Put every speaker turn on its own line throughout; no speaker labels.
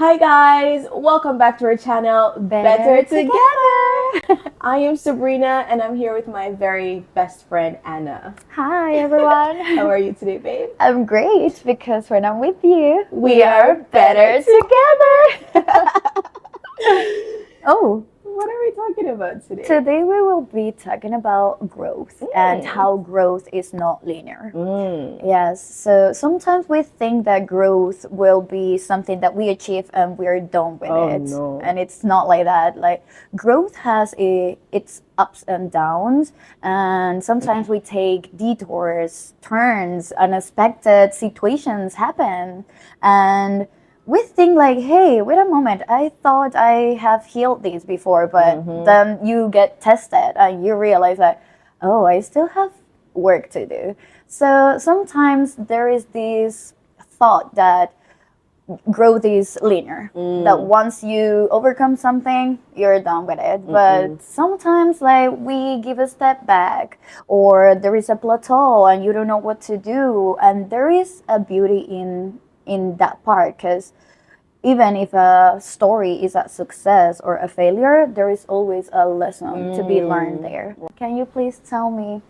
Hi guys, welcome back to our channel,
Better
Together. I am Sabrina and I'm here with my very best friend Anna.
Hi everyone.
How are you today, babe?
I'm great because when I'm with you,
We are better
together. Oh,
What are we talking about today?
today we will be talking about growth and how growth is not linear. Yes, so sometimes we think that growth will be something that we achieve and we're done with it.
No.
And it's not like that. Like growth has its ups and downs, and sometimes we take detours, turns, unexpected situations happen, and we think like, hey, wait a moment, I thought I have healed these before, but then you get tested and you realize that, oh, I still have work to do. So sometimes there is this thought that growth is linear, that once you overcome something, you're done with it. But sometimes like we give a step back, or there is a plateau and you don't know what to do, and there is a beauty in that part, because even if a story is a success or a failure, there is always a lesson to be learned there. Can you please tell me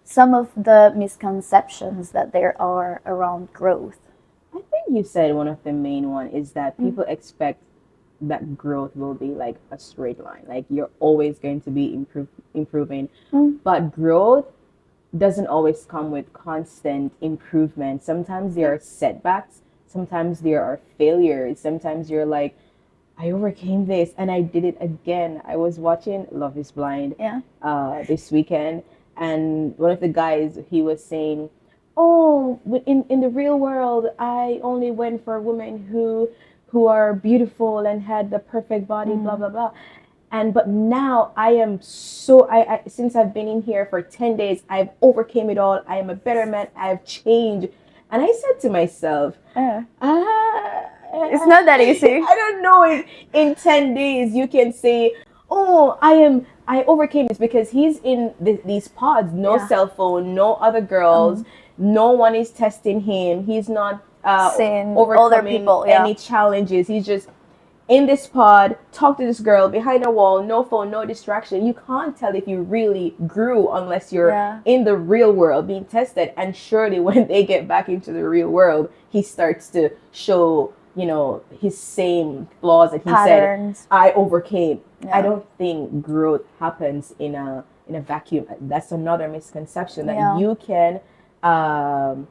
some of the misconceptions that there are around growth?
I think you said one of the main one is that people expect that growth will be like a straight line. Like you're always going to be improving. But growth doesn't always come with constant improvement. Sometimes there are setbacks, sometimes there are failures, sometimes you're like, I overcame this and I did it again. I was watching Love is Blind this weekend, and one of the guys, he was saying, oh, in the real world I only went for women who are beautiful and had the perfect body, blah blah blah. And but now I am so I since I've been in here for 10 days, I've overcame it all. I am a better man. I've changed. And I said to myself,
It's not that easy.
I don't know if in 10 days you can say, oh, I overcame this, because he's in these pods, no cell phone, no other girls, no one is testing him. He's not
Seeing
overcoming
other people,
any challenges. He's just in this pod, talk to this girl behind a wall, no phone, no distraction. You can't tell if you really grew unless you're in the real world being tested. And surely when they get back into the real world, he starts to show, his same flaws that he
Patterns.
said I overcame. I don't think growth happens in a vacuum. That's another misconception, that you can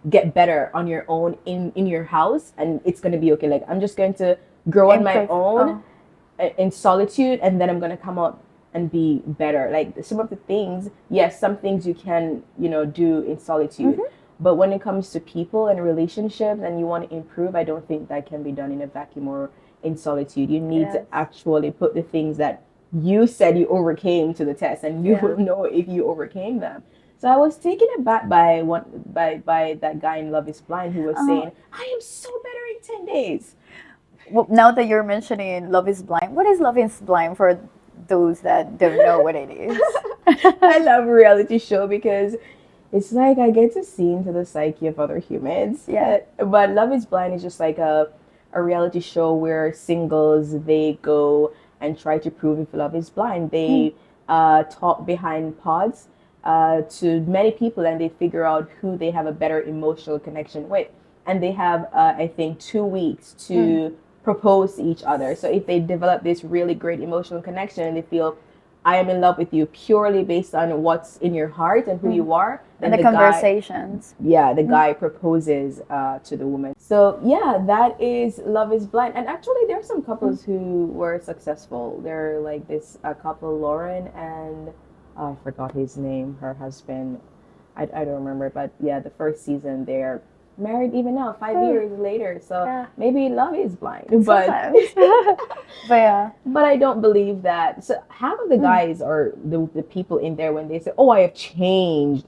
get better on your own in your house and it's going to be okay. Like, I'm just going to grow on my own in solitude, and then I'm going to come out and be better. Like, some of the things, yes, some things you can, do in solitude. But when it comes to people and relationships and you want to improve, I don't think that can be done in a vacuum or in solitude. You need to actually put the things that you said you overcame to the test, and you will know if you overcame them. So I was taken aback by that guy in Love is Blind who was saying, I am so better in 10 days.
Well, now that you're mentioning Love is Blind, what is Love is Blind for those that don't know what it is?
I love a reality show because it's like I get to see into the psyche of other humans. But Love is Blind is just like a reality show where singles, they go and try to prove if love is blind. They talk behind pods to many people, and they figure out who they have a better emotional connection with. And they have, I think, 2 weeks to propose to each other. So if they develop this really great emotional connection and they feel, I am in love with you purely based on what's in your heart and who you are, then
And the conversations.
The guy proposes to the woman. So that is Love is Blind. And actually there are some couples who were successful. They're like this couple, Lauren and I forgot his name, her husband. I don't remember, but the first season they're married even now, 5 years later. So maybe love is blind. But but I don't believe that. So half of the guys are the people in there, when they say, oh, I have changed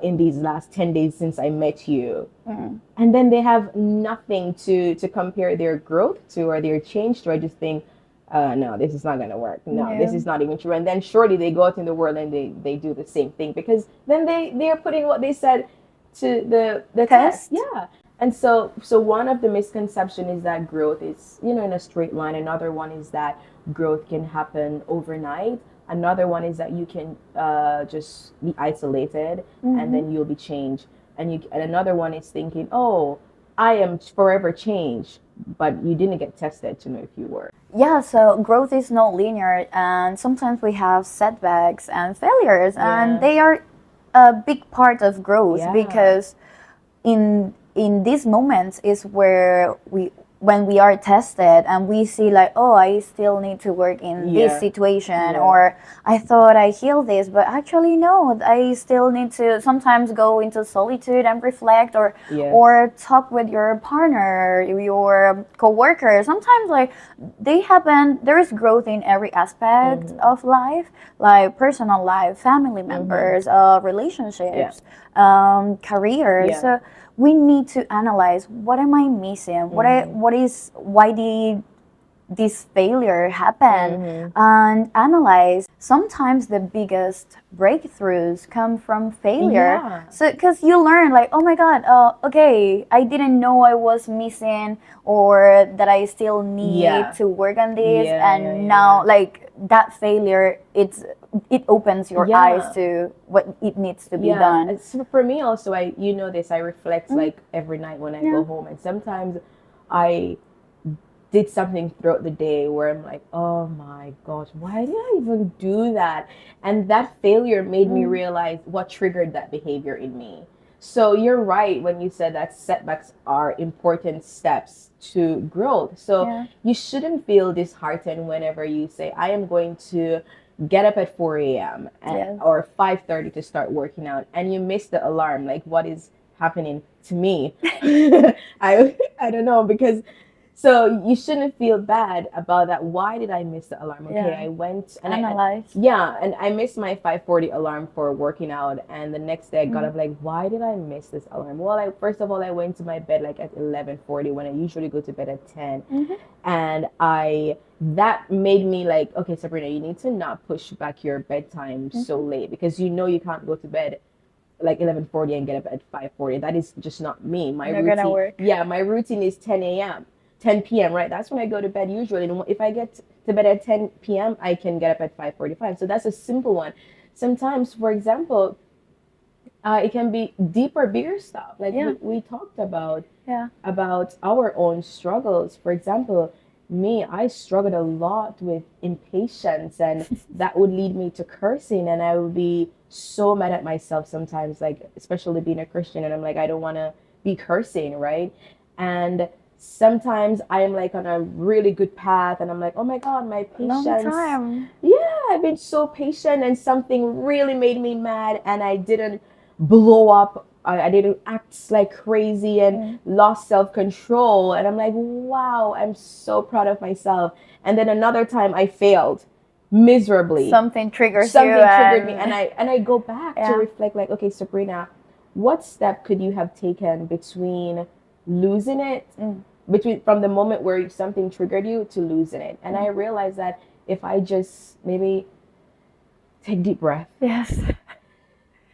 in these last 10 days since I met you. And then they have nothing to compare their growth to or their change to. I just think, no, this is not going to work. No, this is not even true. And then surely they go out in the world and they do the same thing, because then they're putting what they said to the test. And so one of the misconception is that growth is, in a straight line. Another one is that growth can happen overnight. Another one is that you can just be isolated and
Mm-hmm.
then you'll be changed. And another one is thinking, oh, I am forever changed, but you didn't get tested to know if you were.
Yeah, so growth is not linear, and sometimes we have setbacks and failures, and
Yeah.
they are a big part of growth
Yeah.
because in these moments is where we when we are tested and we see like, oh, I still need to work in this
Yeah.
situation,
Yeah.
or I thought I healed this, but actually no, I still need to sometimes go into solitude and reflect,
Yes.
or talk with your partner, your coworker. Sometimes like they happen, there is growth in every aspect of life, like personal life, family members, relationships, careers.
Yeah.
So we need to analyze, what am I missing? Why did this failure happen? And analyze. Sometimes the biggest breakthroughs come from failure.
Yeah.
So because you learn like, oh my god, okay, I didn't know I was missing, or that I still need
Yeah.
to work on this,
Yeah,
and
yeah,
now
yeah.
like that failure, it opens your
Yeah.
eyes to what it needs to be done.
So for me also, I reflect like every night when I go
Yeah.
home, and sometimes I did something throughout the day where I'm like, oh my gosh, why did I even do that? And that failure made me realize what triggered that behavior in me. So you're right when you said that setbacks are important steps to growth. So
Yeah.
you shouldn't feel disheartened whenever you say, I am going to get up at 4 a.m.
Yes.
or 5:30 to start working out, and you miss the alarm. Like, what is happening to me? I don't know, because so you shouldn't feel bad about that. Why did I miss the alarm? Okay,
Yeah.
I went and
Analyze.
and I missed my 5:40 alarm for working out, and the next day I got up like, why did I miss this alarm? Well, first of all, I went to my bed like at 11:40 when I usually go to bed at 10, and that made me like, okay, Sabrina, you need to not push back your bedtime so late, because you can't go to bed like 11:40 and get up at 5:40. That is just not me. My
Not
routine,
gonna work.
yeah, my routine is 10 a.m., 10 p.m., right? That's when I go to bed usually. And if I get to bed at 10 p.m., I can get up at 5:45. So that's a simple one. Sometimes, for example, it can be deeper, bigger stuff. Like
Yeah.
we talked about
Yeah.
our own struggles. For example, me, I struggled a lot with impatience, and that would lead me to cursing, and I would be so mad at myself sometimes, like especially being a Christian, and I'm like, I don't want to be cursing, right? And sometimes I'm like on a really good path, and I'm like, oh my God, my
Long
patience.
time.
Yeah, I've been so patient, and something really made me mad, and I didn't blow up. I didn't act like crazy and lost self control. And I'm like, wow, I'm so proud of myself. And then another time I failed miserably.
Something triggers
Something
you,
triggered me, and I go back to
Yeah.
reflect like, okay, Sabrina, what step could you have taken between losing it, between from the moment where something triggered you to losing it? And I realized that if I just maybe take deep breath,
Yes.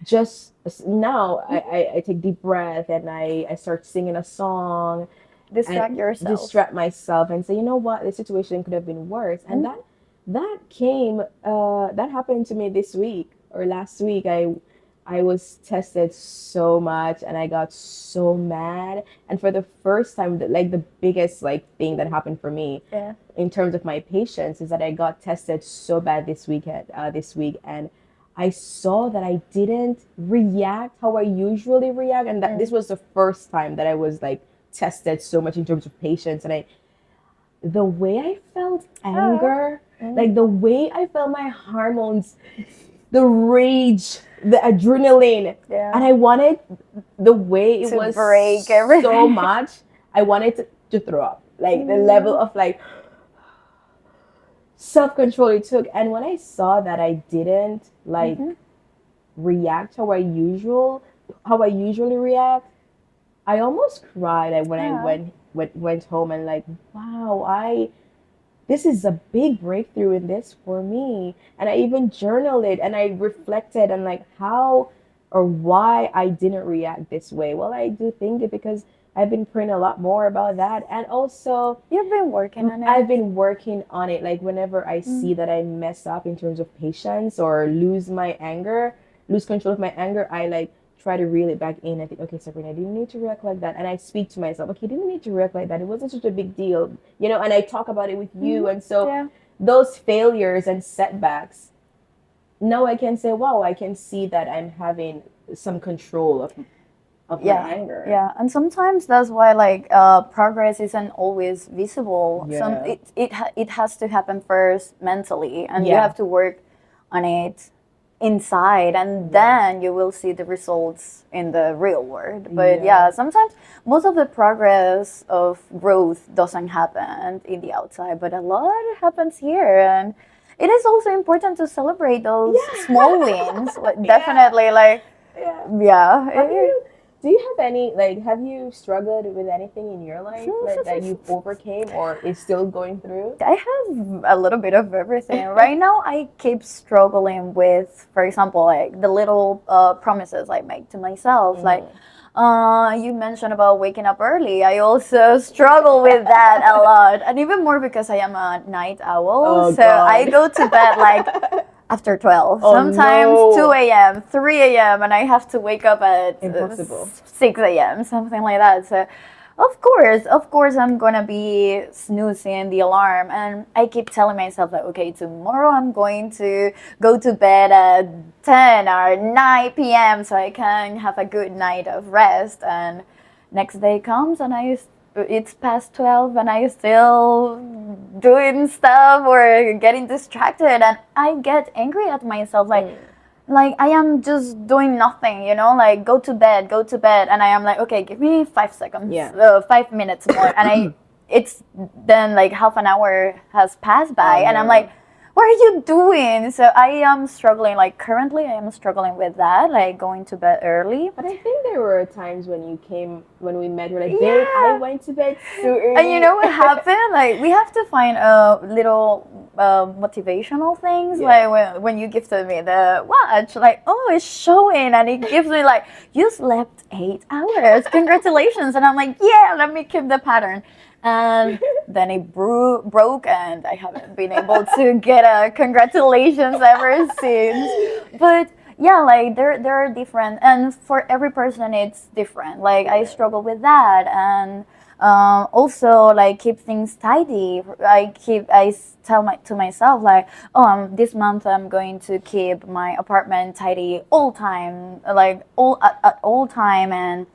just now I take deep breath, and I start singing a song,
Distract
and
yourself.
distract myself and say, you know what, the situation could have been worse. And that happened to me this week or last week. I was tested so much, and I got so mad. And for the first time, like the biggest like thing that happened for me
Yeah.
in terms of my patience is that I got tested so bad this week, and I saw that I didn't react how I usually react, and that this was the first time that I was like tested so much in terms of patience. And the way I felt anger, like the way I felt my hormones, the rage, the adrenaline,
Yeah.
and I wanted, the way it
To
was
break
so
everything.
much, I wanted to throw up. Like the level of like self-control it took. And when I saw that I didn't like react how I usually react, I almost cried like when
Yeah.
I went home, and like, wow, this is a big breakthrough in this for me. And I even journaled it, and I reflected on like how or why I didn't react this way. Well, I do think it because I've been praying a lot more about that. And also,
You've been working on
I've
it.
been working on it. Like whenever I see
Mm.
that I mess up in terms of patience or lose my anger, lose control of my anger, I like try to reel it back in. I think, okay, Sabrina, I didn't need to react like that. And I speak to myself, okay, didn't need to react like that. It wasn't such a big deal, you know. And I talk about it with you.
Mhm.
And so
Yeah.
those failures and setbacks, now I can say, wow, I can see that I'm having some control of my
Yeah,
anger.
yeah, and sometimes that's why like progress isn't always visible.
Yeah.
It has to happen first mentally, and you
Yeah.
have to work on it inside, and
Yeah.
then you will see the results in the real world. But
Yeah.
yeah, sometimes most of the progress of growth doesn't happen in the outside, but a lot happens here, and it is also important to celebrate those small wins. Like,
Yeah.
definitely, like
Yeah.
yeah.
Have you, do you have any, like, have you struggled with anything in your life like, that you've
I
overcame or is still going through?
have a little bit of everything. Right now, I keep struggling with, for example, like the little promises I make to myself. Like,
Mhm.
you mentioned about waking up early. I also struggle with that a lot. And even more because I am a night owl.
Oh,
So I
God.
go to bed like after 12,
Oh,
sometimes 2
no.
a.m., 3 a.m., and I have to wake up at
Impossible.
6 a.m., something like that. So, of course, I'm gonna be snoozing the alarm, and I keep telling myself that, okay, tomorrow I'm going to go to bed at 10 or 9 p.m. so I can have a good night of rest. And next day comes, and it's past 12 and I still doing stuff or getting distracted, and I get angry at myself like I am just doing nothing, like go to bed, and I am like, okay, give me 5 seconds,
Yeah.
5 minutes more, and it's then like half an hour has passed
Oh,
by, and I'm
no.
like, what are you doing? So I am struggling, like currently I am struggling with that, like going to bed early.
But I think there were times when you came, when we met, you're like, babe, I
Yeah.
went to bed so early.
And you know what happened? Like we have to find little motivational things.
Yeah.
Like when you gifted me the watch, like oh, it's showing, and it gives me like you slept 8 hours. Congratulations! And I'm like, yeah, let me keep the pattern. And then it broke, and I haven't been able to get a congratulations ever since. But yeah, like there are different, and for every person it's different. Like I
Yeah.
struggle with that, and also like keep things tidy. Tell to myself like, oh, this month I'm going to keep my apartment tidy all time, like at all time. And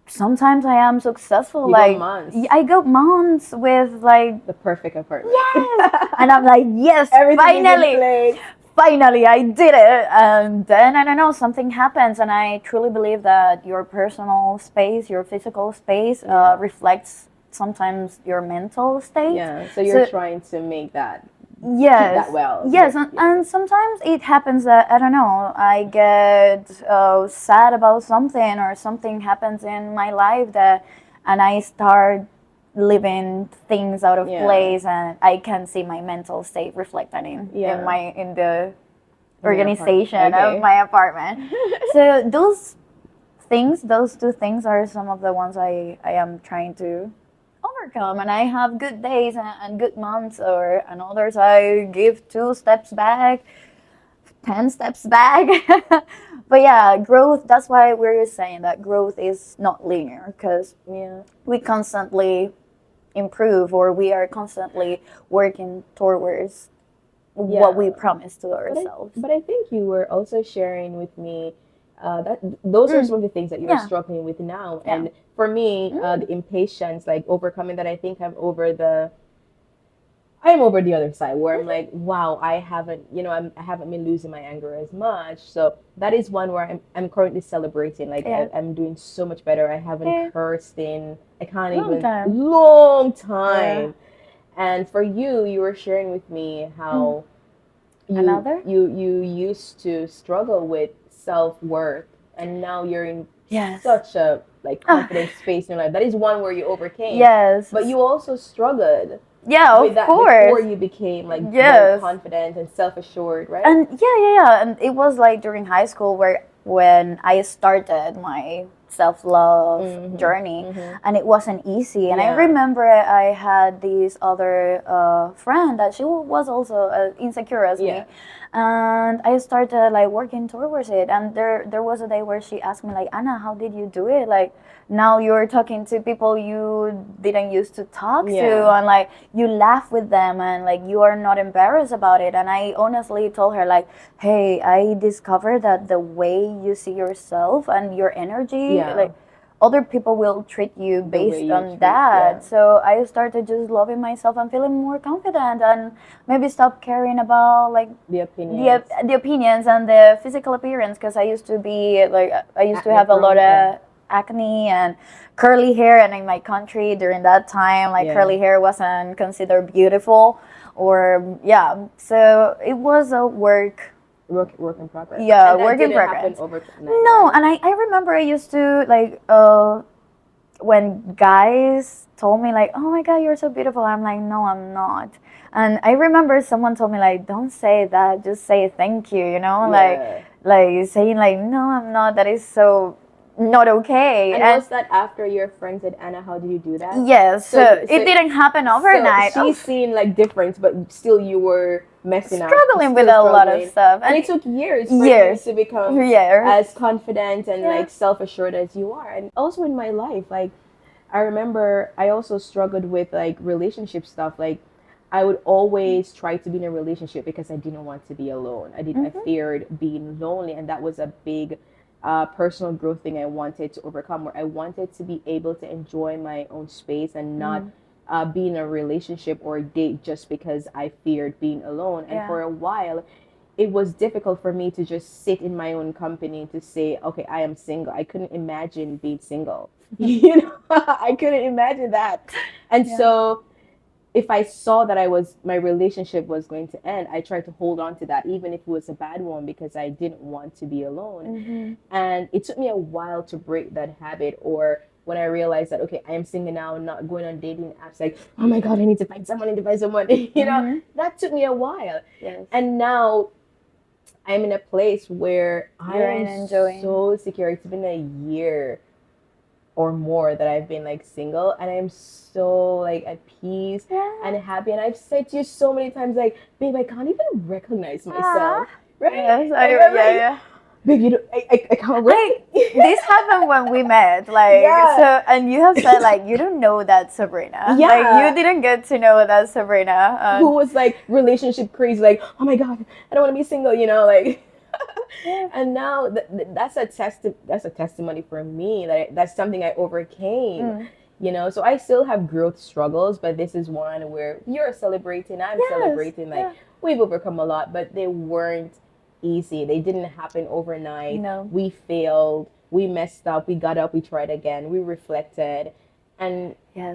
sometimes I am successful.
You go
Like
months.
I go months with like
The perfect apartment.
yes, and I'm like yes,
Everything
finally.
is in place.
Finally, I did it. And then, I don't know, something happens. And I truly believe that your personal space, your physical space,
Yeah.
reflects sometimes your mental state.
Yeah. So you're
So-
trying to make that
Yes.
keep that well.
Yes,
Yeah.
and sometimes it happens that, I don't know, I get sad about something, or something happens in my life and I start living things out of
Yeah.
place, and I can see my mental state reflected
Yeah.
in the
your
organization
apartment. Okay.
of my apartment. So those two things are some of the ones I am trying to overcome. And I have good days and good months, and others I give 2 steps back, 10 steps back. But yeah, growth, that's why we're saying that growth is not linear, because
Yeah.
we constantly improve, or we are constantly working towards what we promise to ourselves.
But I think you were also sharing with me that those are some of the things that you're
Yeah.
struggling with now.
Yeah.
And for me, the impatience, like overcoming that, I think I am over the other side where I'm like, wow, I haven't, I haven't been losing my anger as much. So that is one where I'm currently celebrating. Like
Yeah.
I'm doing so much better. I haven't
Yeah.
cursed in, I can't
Long
even,
time.
long time. And for you were sharing with me how
Another?
you used to struggle with self-worth, and now you're in
Yes.
such a like confident space in your life. That is one where you overcame.
Yes.
But you also struggled
yeah,
with
of
that
course.
before you became like very
Yes.
confident and self-assured, right?
And yeah. And it was like during high school when I started my self-love journey, and it wasn't easy. And I remember I had this other friend that she was also insecure as me, and I started like working towards it. And there was a day where she asked me like, Anna, how did you do it? Like, now you're talking to people you didn't used to talk to, and like you laugh with them, and like you are not embarrassed about it. And I honestly told her like, hey, I discovered that the way you see yourself and your energy, like other people will treat you based on that. So I started just loving myself and feeling more confident, and maybe stop caring about like the opinions and the physical appearance, because I used to be like, I used to have a lot of acne and curly hair, and in my country during that time, like curly hair wasn't considered beautiful, or so it was a work
in progress.
Yeah, work in progress. No, and I remember I used to like when guys told me like, oh my god, you're so beautiful, I'm like, no, I'm not. And I remember someone told me like, don't say that, just say thank you, you know, like saying like, no, I'm not, that is so not okay.
And was that after your friend said, Anna, how did you do that?
Yes, so it didn't happen overnight.
So she's seen like difference, but still you were
struggling with a lot of stuff,
and it took years for you to become as confident and like self-assured as you are. And also in my life, like I remember I also struggled with like relationship stuff. Like I would always try to be in a relationship because I didn't want to be alone. I feared being lonely, and that was a big personal growth thing I wanted to overcome, where I wanted to be able to enjoy my own space and not be in a relationship or date just because I feared being alone. And for a while, it was difficult for me to just sit in my own company to say, okay, I am single. I couldn't imagine being single. You know, I couldn't imagine that. And so if I saw that my relationship was going to end, I tried to hold on to that, even if it was a bad one, because I didn't want to be alone. And it took me a while to break that habit, or when I realized that, okay, I am single now, not going on dating apps, like, oh my God, I need to find someone, you know, that took me a while. And now I'm in a place where I am so secure. It's been a year or more that I've been like single, and I'm so like at peace and happy. And I've said to you so many times, like, babe, I can't even recognize myself. Right?
Yes,
Babe, you don't, I can't wait.
This happened when we met, like, so, and you have said like, you don't know that Sabrina. Like, you didn't get to know that Sabrina.
Who was like relationship crazy, like, oh my God, I don't want to be single, you know, like. And now that's a testimony for me. That's something I overcame. You know, so I still have growth struggles, but this is one where you're celebrating, I'm celebrating. Like we've overcome a lot, but they weren't easy. They didn't happen overnight.
No.
We failed. We messed up. We got up. We tried again. We reflected, and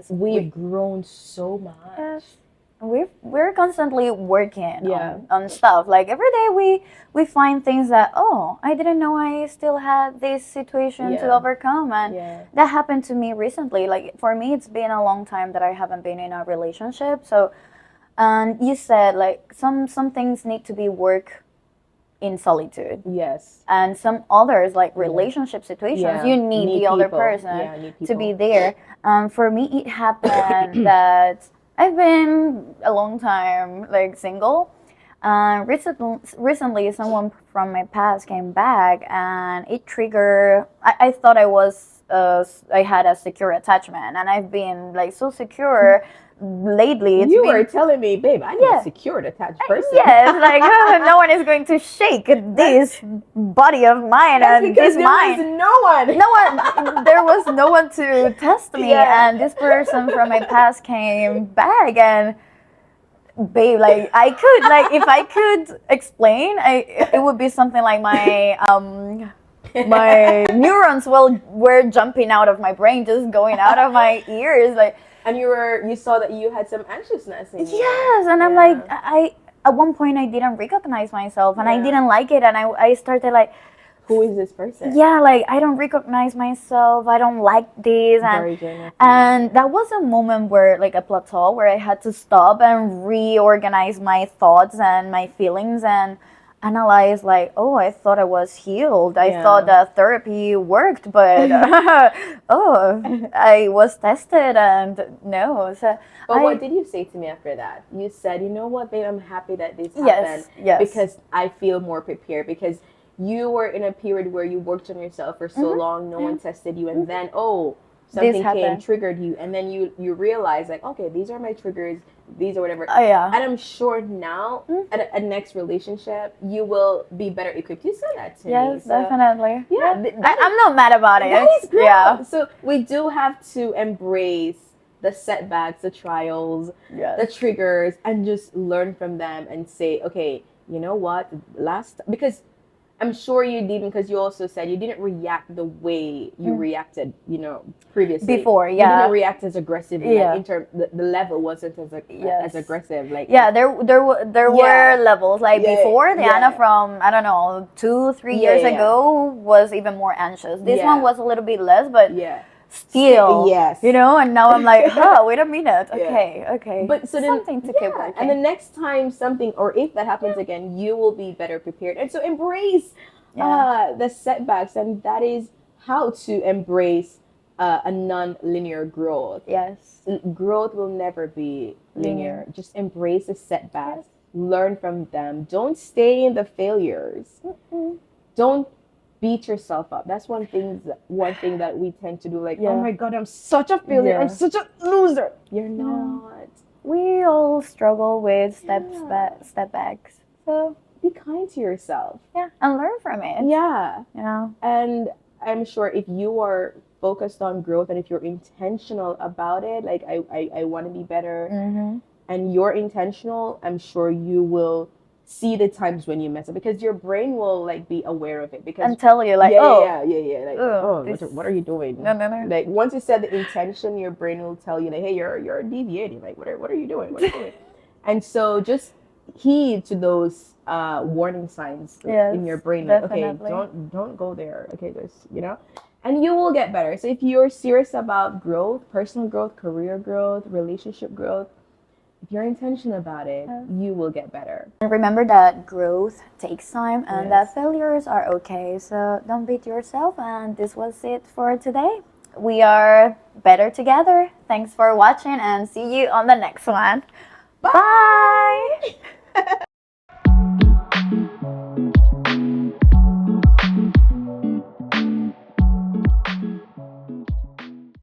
we've grown so much.
We're constantly working on stuff. Like every day we find things that, oh, I didn't know I still had this situation to overcome. And that happened to me recently. Like for me, it's been a long time that I haven't been in a relationship. So, and you said like some things need to be worked in solitude.
Yes.
And some others, like relationship situations, you need the other person to be there. For me, it happened that I've been a long time like single. Recently, someone from my past came back, and it triggered. I thought I had a secure attachment, and I've been like so secure lately.
You were telling me, babe, I'm a secure attached person.
Yes, like no one is going to shake this body of mine.
That's
and
because
this mind. There was no one to test me, and this person from my past came back, and babe, like I could, like if I could explain, it would be something like my my neurons were jumping out of my brain, just going out of my ears, like.
And you saw that you had some anxiousness in you.
Yes, and I'm like, at one point I didn't recognize myself, and I didn't like it, and I started like,
who is this person?
Yeah, like I don't recognize myself, I don't like this, and that was a moment where like a plateau where I had to stop and reorganize my thoughts and my feelings, and analyze like, oh, I thought I was healed. I
Yeah.
thought that therapy worked, but oh, I was tested and no. So
But
I,
what did you say to me after that? You said, you know what, babe, I'm happy that this happened
yes, yes.
because I feel more prepared because you were in a period where you worked on yourself for so long, no one tested you, and then something came,
happened.
triggered you, and then you realize like, okay, these are my triggers, these are whatever.
Oh yeah.
And I'm sure now at a next relationship you will be better equipped. You said that to me.
Yes,
So,
definitely.
yeah,
I'm not mad about it.
that is great.
Yeah.
So we do have to embrace the setbacks, the trials,
Yes.
the triggers, and just learn from them and say, okay, you know what? Because I'm sure you didn't, because you also said you didn't react the way you reacted, previously.
Before,
You
yeah.
didn't react as aggressively.
Yeah.
Like the level wasn't as
Yes.
aggressive. Like
Yeah, there
Yeah.
were levels. Like
Yeah,
before, Diana
yeah.
from I don't know 2-3
Yeah,
years
yeah.
ago was even more anxious. This
Yeah.
one was a little bit less, but
yeah.
still,
Yes.
And now I'm like, wait a minute, okay,
But so then,
something to keep
yeah,
working.
and the next time something, or if that happens again, you will be better prepared. And so embrace the setbacks, and that is how to embrace a non-linear growth.
Yes,
Growth will never be linear. Just embrace the setbacks, learn from them. Don't stay in the failures. Don't beat yourself up. That's one thing that we tend to do. Like, oh my God, I'm such a failure.
Yeah.
I'm such a loser. You're not.
we all struggle with step backs. So
Be kind to yourself.
yeah, and learn from it.
Yeah.
Yeah.
And I'm sure if you are focused on growth and if you're intentional about it, like I want to be better,
Mm-hmm.
and you're intentional, I'm sure you will see the times when you mess up, because your brain will like be aware of it, because
And tell you like,
yeah,
oh,
like, what are you doing?
No.
Like once you set the intention, your brain will tell you like, hey, you're deviating. Like what are you doing? What are you doing? And so just heed to those warning signs in your brain. Like,
definitely.
okay, don't go there. Okay, there's and you will get better. So if you're serious about growth, personal growth, career growth, relationship growth, if you're intentional about it, you will get better.
And remember that growth takes time and
Yes.
that failures are okay. So don't beat yourself. And this was it for today. We are better together. Thanks for watching and see you on the next one. Bye.